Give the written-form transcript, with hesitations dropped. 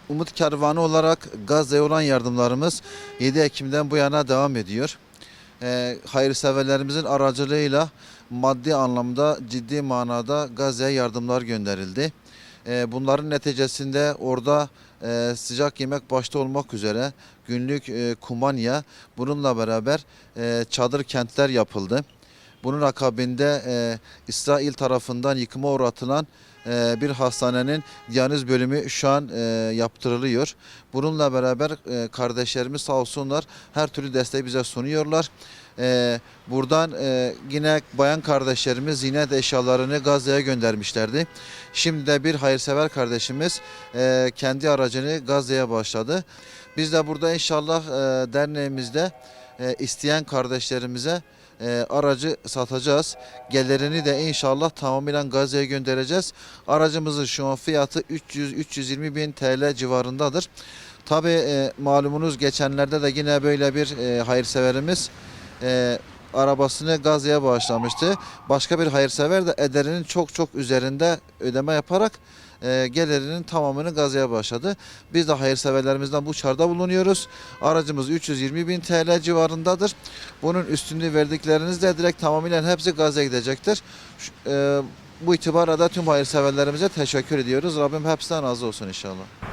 Umut Kervanı olarak Gazze'ye olan yardımlarımız 7 Ekim'den bu yana devam ediyor. Hayırseverlerimizin aracılığıyla maddi anlamda ciddi manada Gazze'ye yardımlar gönderildi. Bunların neticesinde orada sıcak yemek başta olmak üzere günlük kumanya, bununla beraber çadır kentler yapıldı. Bunun akabinde İsrail tarafından yıkıma uğratılan bir hastanenin diyaliz bölümü şu an yaptırılıyor. Bununla beraber kardeşlerimiz sağ olsunlar her türlü desteği bize sunuyorlar. Buradan yine bayan kardeşlerimiz ziynet eşyalarını Gazze'ye göndermişlerdi. Şimdi de bir hayırsever kardeşimiz kendi aracını Gazze'ye başladı. Biz de burada inşallah derneğimizde isteyen kardeşlerimize aracı satacağız. Gelirini de inşallah tamamıyla Gazze'ye göndereceğiz. Aracımızın şu an fiyatı 300-320 bin TL civarındadır. Tabi malumunuz geçenlerde de yine böyle bir hayırseverimiz arabasını Gazze'ye bağışlamıştı. Başka bir hayırsever de ederinin çok üzerinde ödeme yaparak gelirinin tamamını Gazze'ye başladı. Biz de hayırseverlerimizden bu çağrıda bulunuyoruz. Aracımız 320 bin TL civarındadır. Bunun üstünlüğü verdikleriniz de direkt tamamıyla hepsi Gazze'ye gidecektir. Bu itibarla da tüm hayırseverlerimize teşekkür ediyoruz. Rabbim hepsinden razı olsun inşallah.